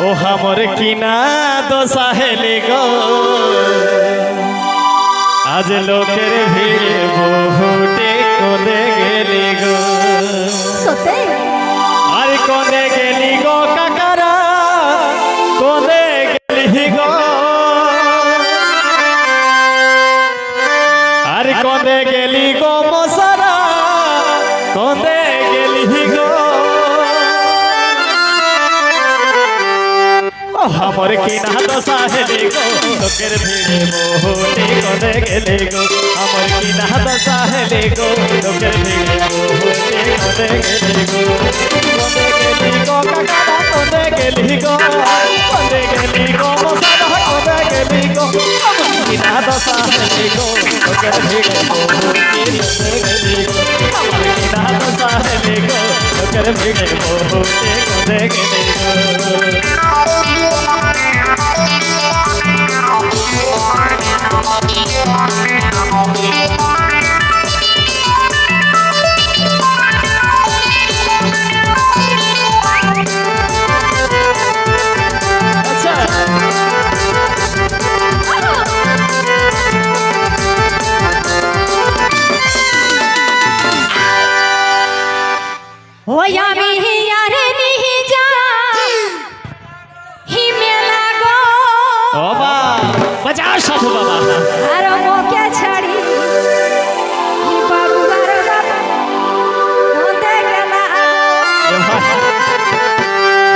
ও হামর কিনা দোসাহেলে গো আজ লোকের ভিড়ে বহুটে কোদে গেলি গো আর কোদে গেলি গো কাকারা কোদে গেলি গো আর কোদে গেলি গো মশারা কোদে গেলি গো हमर किना दसाहेले गो लोकेर भिड़े बहुटे कोदे गेले गो हमर किना दसाहेले गो लोकेर भिड़े बहुटे कोदे गेले गो कोदे गेली गो काका कोदे गेली गो मसाला कोदे गेली गो हमर किना दसाहेले गो लोकेर भिड़े बहुटे कोदे गेली गो हमर किना दसाहेले गो लोकेर भिड़े बहुटे कोदे गेले गो साधु बाबा अरे मोके छड़ी ही बाबू बारो बाबा होते गेला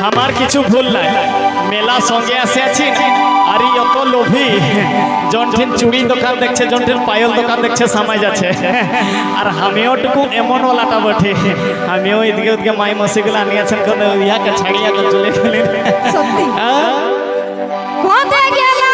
हमार किछु भूल নাই मेला संगे आसे आछि आरी यत लोभी जन्ठिन चूड़ी দোকান দেখছে जन्ठिन पायल দোকান দেখছে সামাই যাচ্ছে আর আমিও টুকু এমন ওলাটা বটে আমিও এদিকে ওদিকে মাই মসিগুলা নিয়েছেন কোন ইয়াকে ছাড়িয়া কোন চলে গেলেন সত্যি কোদে গেলা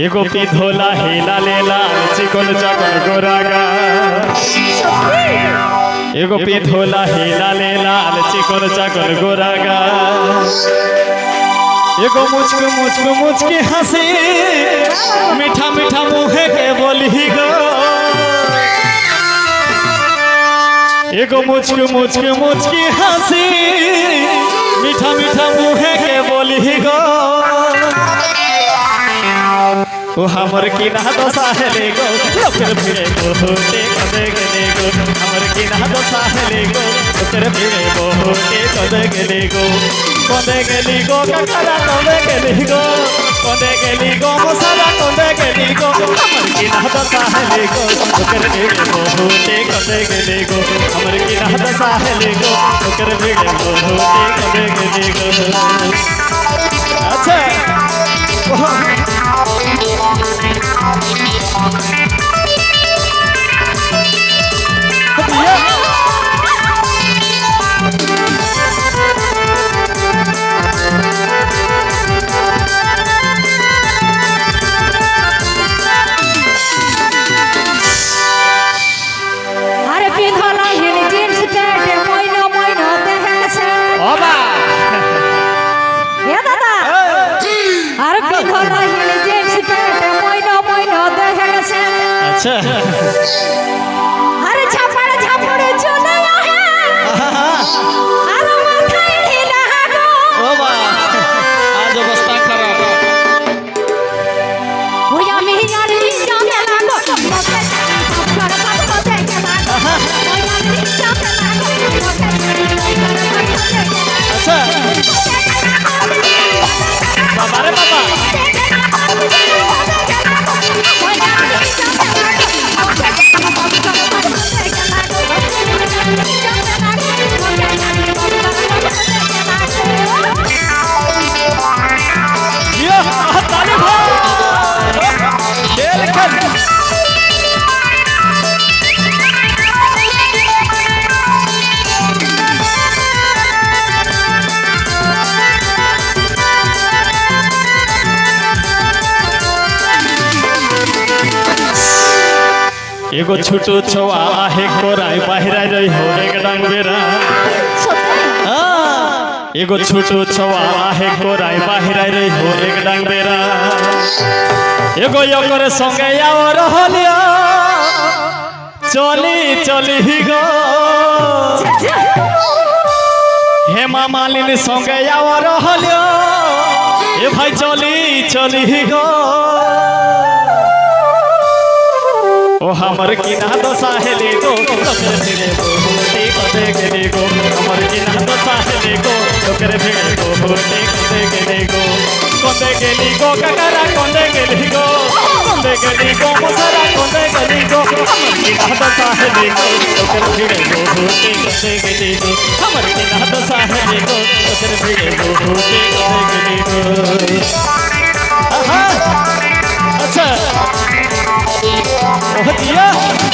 एगो पिधोला हेला लेला चिकन चकन गोरागा एगो पिधोला हेला लेला चिकन चकन गोरागा एगो मुचकी हंसी मीठा मीठा मुहे के बोली गो एगो मुचकी हंसी मीठा मीठा मुहे के बोली गो ओ हमर किना दसाहेले गो लोकेर भिड़े बहुटे कोदे गेले गो हमर किना दसाहेले गो लोकेर भिड़े बहुटे कोदे गेले गो कोदे गेली गो काकारा कोदे गेली गो मसाला कोदे गेली गो हमर किना दसाहेले गो लोकेर भिड़े बहुटे कोदे गेले गो हमर किना दसाहेले गो लोकेर भिड़े बहुटे कोदे गेले गो अच्छा अरे पिधला हिल जींस पैंट महीना महीना देखे बाबा ये दादा अरे पिधला हिल जींस पैंट महीना महीना देखे अच्छा अरे झापड़ चले है अरे माथा ढीला गो बाबा आज अवस्था खराब होया मेरी यारी जाने लागो एगो छोटू छवा आहे कोराई बाहरा रही हो एक डांग बेरा एगो छोटू छवा आहे कोराई बाहरा रही हो एक डांग बेरा एगो योकर संगे आओ रहलियो चली चली गो हेमा मालिनी संगे आओ रहलियो ए भाई चली चली गो ओ हमर की ना दशा हेले गो तोकर भिड़े बहुते कदे गेले गो हमर की ना दशा हेले गो तोकर भिड़े बहुते कदे गेले गो ककरा कदे गेली गो मसरा कदे गेली गो हमर की ना दशा हेले गो तोकर भिड़े बहुते कदे गेली गो हमर की ना दशा हेले गो तोकर भिड़े बहुते कदे गेली गो अच्छा Oh, yeah!